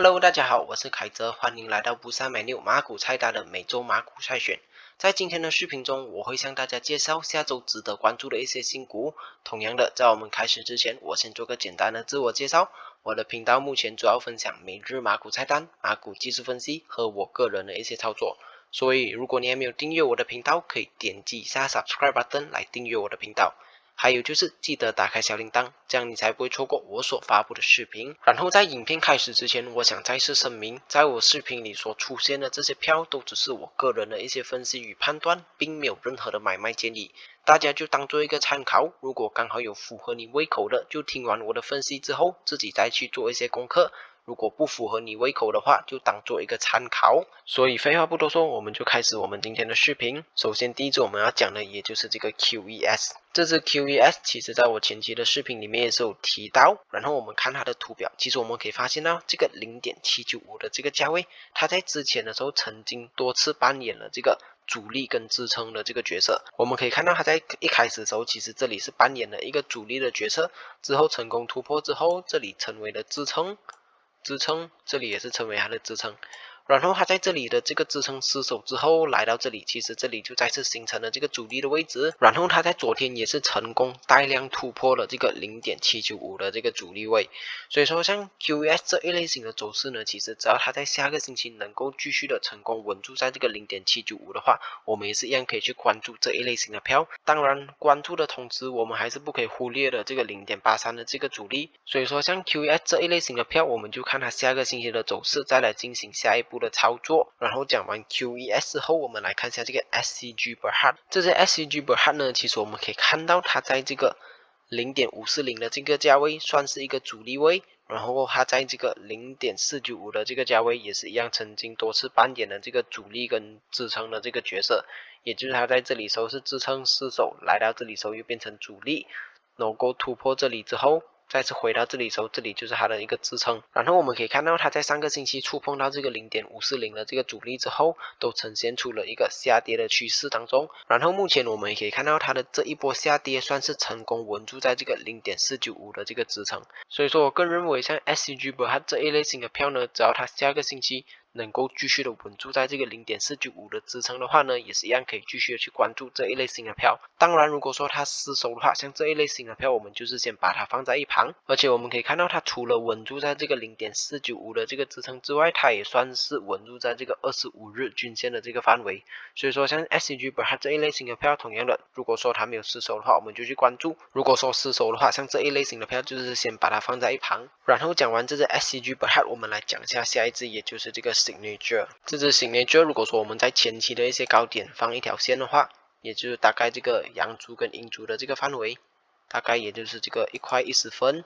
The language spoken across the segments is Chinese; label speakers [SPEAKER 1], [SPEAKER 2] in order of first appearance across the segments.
[SPEAKER 1] Hello， 大家好，我是凯泽，欢迎来到不三买六马股菜单的每周马股筛选。在今天的视频中，我会向大家介绍下周值得关注的一些新股。同样的，在我们开始之前，我先做个简单的自我介绍。我的频道目前主要分享每日马股菜单、马股技术分析和我个人的一些操作。所以，如果你还没有订阅我的频道，可以点击一下 Subscribe button 来订阅我的频道。还有就是记得打开小铃铛，这样你才不会错过我所发布的视频。然后在影片开始之前，我想再次声明，在我视频里所出现的这些票都只是我个人的一些分析与判断，并没有任何的买卖建议，大家就当做一个参考。如果刚好有符合你胃口的，就听完我的分析之后，自己再去做一些功课。如果不符合你胃口的话，就当做一个参考。所以废话不多说，我们就开始我们今天的视频。首先第一只我们要讲的也就是这个 QES。这只 QES 其实在我前期的视频里面也是有提到，然后我们看它的图表，其实我们可以发现到这个 0.795 的这个价位，它在之前的时候曾经多次扮演了这个主力跟支撑的这个角色。我们可以看到它在一开始的时候，其实这里是扮演了一个主力的角色，之后成功突破之后，这里成为了支撑，这里也是成为它的支撑。然后它在这里的这个支撑失守之后，来到这里，其实这里就再次形成了这个主力的位置。然后它在昨天也是成功带量突破了这个 0.795 的这个主力位。所以说像 QES 这一类型的走势呢，其实只要它在下个星期能够继续的成功稳住在这个 0.795 的话，我们也是一样可以去关注这一类型的票。当然关注的同时，我们还是不可以忽略的这个 0.83 的这个阻力。所以说像 QES 这一类型的票，我们就看它下个星期的走势，再来进行下一步的操作。然后讲完 QES 后，我们来看一下这个 SCG Berhad。这些 SCG Berhad 呢，其实我们可以看到它在这个 0.540 的这个价位算是一个主力位，然后它在这个 0.495 的这个价位也是一样曾经多次扮演了这个主力跟支撑的这个角色，也就是它在这里时候是支撑失守，来到这里时候又变成主力，能够突破这里之后再次回到这里的时候，这里就是它的一个支撑。然后我们可以看到它在上个星期触碰到这个 0.540 的这个阻力之后，都呈现出了一个下跌的趋势当中。然后目前我们也可以看到它的这一波下跌算是成功稳住在这个 0.495 的这个支撑。所以说我个人认为像 SCG 它这一类型的票呢，只要它下个星期能够继续的稳住在这个 0.495 的支撑的话呢，也是一样可以继续的去关注这一类型的票。当然如果说它失守的话，像这一类型的票我们就是先把它放在一旁。而且我们可以看到它除了稳住在这个 0.495 的这个支撑之外，它也算是稳住在这个25日均线的这个范围。所以说像 SCG 它这一类型的票，同样的如果说它没有失守的话，我们就去关注。如果说失守的话，像这一类型的票就是先把它放在一旁。然后讲完这只 SCG 我们来讲一下下一只，也就是这个 Signature。这只 Signature 如果说我们在前期的一些高点放一条线的话，也就是大概这个阳烛跟阴烛的这个范围，大概也就是这个1块10分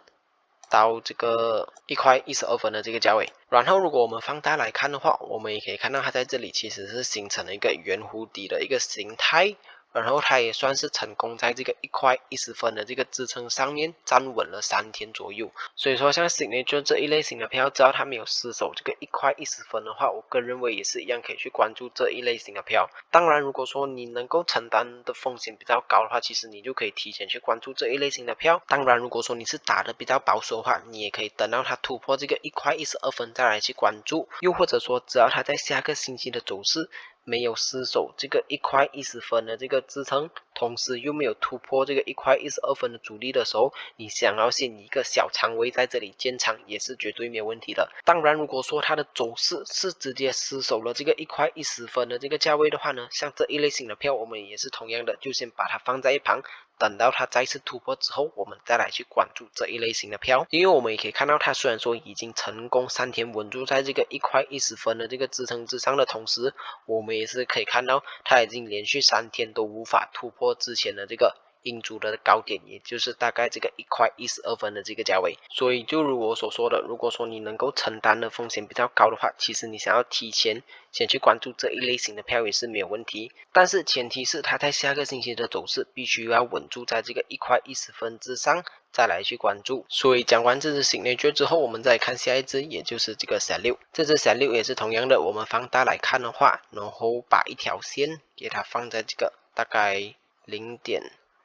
[SPEAKER 1] 到这个1块12分的这个价位。然后如果我们放大来看的话，我们也可以看到它在这里其实是形成了一个圆弧底的一个形态。然后它也算是成功在这个1块10分的这个支撑上面站稳了3天左右。所以说像 Signature 这一类型的票，只要它没有失守这个1块10分的话，我个人认为也是一样可以去关注这一类型的票。当然如果说你能够承担的风险比较高的话，其实你就可以提前去关注这一类型的票。当然如果说你是打的比较保守的话，你也可以等到它突破这个1块12分再来去关注。又或者说只要它在下个星期的走势没有失守这个1块10分的这个支撑，同时又没有突破这个1块12分的阻力的时候，你想要先一个小仓位在这里建仓也是绝对没有问题的。当然如果说它的走势是直接失守了这个1块10分的这个价位的话呢，像这一类型的票我们也是同样的，就先把它放在一旁，等到它再次突破之后，我们再来去关注这一类型的票。因为我们也可以看到它虽然说已经成功3天稳住在这个1块10分的这个支撑之上的同时，我们也是可以看到它已经连续3天都无法突破之前的这个阴烛的高点，也就是大概这个1块12分的这个价位。所以就如我所说的，如果说你能够承担的风险比较高的话，其实你想要提前先去关注这一类型的票也是没有问题。但是前提是它在下个星期的走势必须要稳住在这个1块10分之上，再来去关注。所以讲完这只 Signature 之后，我们再看下一只，也就是这个小六。这只小六也是同样的，我们放大来看的话，然后把一条线给它放在这个大概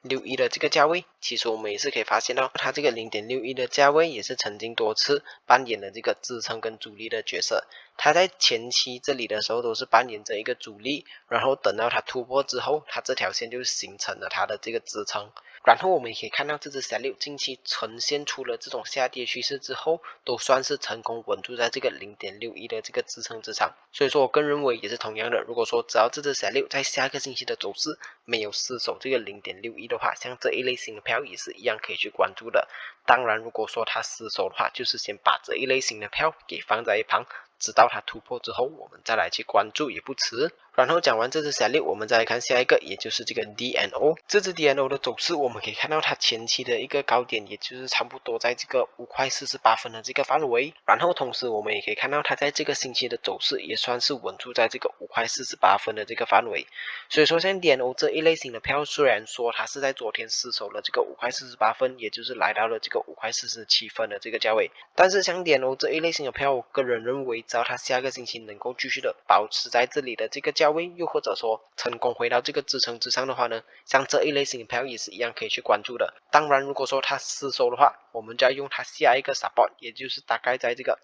[SPEAKER 1] 0.61的这个价位，其实我们也是可以发现到，它这个0.61的价位也是曾经多次扮演了这个支撑跟阻力的角色。它在前期这里的时候都是扮演着一个阻力，然后等到它突破之后，它这条线就形成了它的这个支撑。然后我们也可以看到这只小六近期呈现出了这种下跌趋势之后，都算是成功稳住在这个0.61的这个支撑之上。所以说我个人认为也是同样的，如果说只要这只小六在下个星期的走势没有失守这个0.61的话，像这一类型的票也是一样可以去关注的。当然如果说它失守的话，就是先把这一类型的票给放在一旁，直到它突破之后我们再来去关注也不迟。然后讲完这只小六，我们再来看下一个，也就是这个 DNO。这只 DNO 的走势，我们可以看到它前期的一个高点，也就是差不多在这个5块48分的这个范围。然后同时我们也可以看到它在这个星期的走势也算是稳住在这个5块48分的这个范围。所以说像 DNO 这一类型的票，虽然说它是在昨天失守了这个5块48分，也就是来到了这个5块47分的这个价位，但是像 DNO 这一类型的票，我个人认为只要它下个星期能够继续的保持在这里的这个价位，又或者说成功回到这个支撑之上的话呢，像这一类型的票也是一样可以去关注的。当然如果说它失守的话，我们就要用它下一个 support， 也就是大概在这个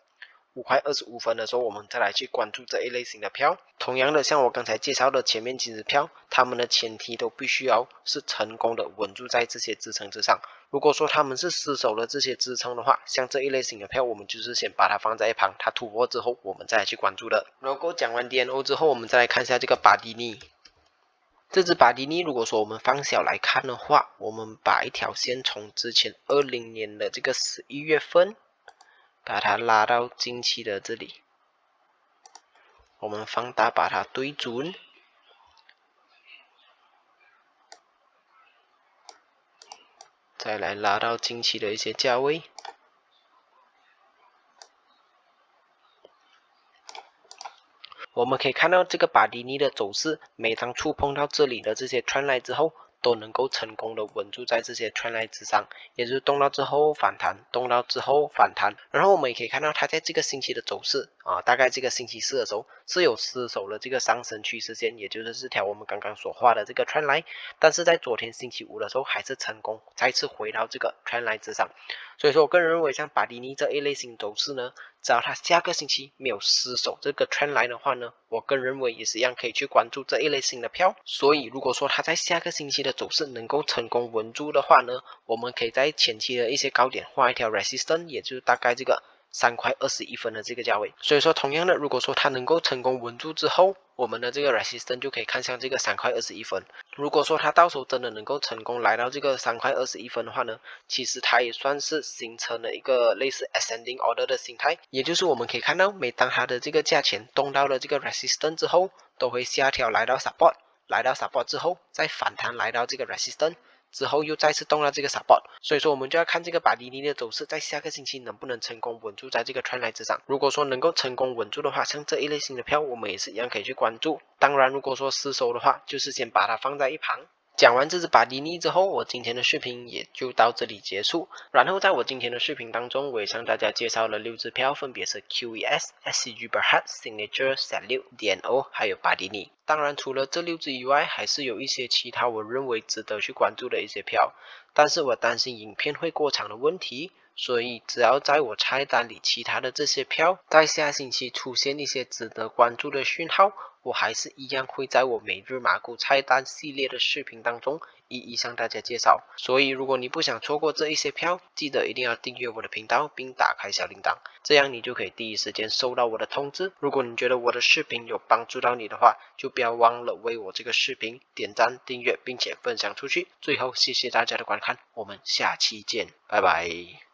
[SPEAKER 1] 5块25分的时候，我们再来去关注这一类型的票。同样的，像我刚才介绍的前面几只票，他们的前提都必须要是成功的稳住在这些支撑之上。如果说他们是失守了这些支撑的话，像这一类型的票，我们就是先把它放在一旁，它突破之后，我们再来去关注的。如果讲完 DNO 之后，我们再来看一下这个巴蒂尼。这只巴蒂尼，如果说我们放小来看的话，我们把一条线从之前20年的这个11月份，把它拉到近期的这里，我们放大把它对准，再来拉到近期的一些价位。我们可以看到这个巴蒂尼的走势，每当触碰到这里的这些trend line之后，都能够成功的稳住在这些trend line之上，也就是动到之后反弹，动到之后反弹。然后我们也可以看到它在这个星期的走势大概这个星期四的时候是有失守了这个上升趋势线，也就是这条我们刚刚所画的这个 trend line， 但是在昨天星期五的时候还是成功再次回到这个 trend line 之上。所以说我个人认为像巴蒂尼这一类型走势呢，只要它下个星期没有失守这个 trend line 的话呢，我个人认为也是一样可以去关注这一类型的票。所以如果说它在下个星期的走势能够成功稳住的话呢，我们可以在前期的一些高点画一条 resistance， 也就是大概这个3块21分的这个价位。所以说同样的，如果说它能够成功稳住之后，我们的这个 resistance 就可以看向这个3块21分。如果说它到时候真的能够成功来到这个3块21分的话呢，其实它也算是形成了一个类似 ascending order 的形态，也就是我们可以看到每当它的这个价钱动到了这个 resistance 之后，都会下调来到 support， 来到 support 之后再反弹来到这个 resistance，之后又再次动到这个 support， 所以说我们就要看这个巴蒂尼的走势在下个星期能不能成功稳住在这个 trend line 之上。如果说能够成功稳住的话，像这一类型的票我们也是一样可以去关注。当然如果说失手的话，就是先把它放在一旁。讲完这只巴蒂尼之后，我今天的视频也就到这里结束。然后在我今天的视频当中，我也向大家介绍了6只票，分别是 QES、SCG Berhad、Signature、Set6、DNO 还有巴蒂尼。当然除了这6只以外，还是有一些其他我认为值得去关注的一些票，但是我担心影片会过长的问题，所以只要在我菜单里其他的这些票在下星期出现一些值得关注的讯号，我还是一样会在我每日马股菜单系列的视频当中一一向大家介绍。所以如果你不想错过这一些票，记得一定要订阅我的频道并打开小铃铛，这样你就可以第一时间收到我的通知。如果你觉得我的视频有帮助到你的话，就不要忘了为我这个视频点赞、订阅并且分享出去。最后谢谢大家的观看，我们下期见，拜拜。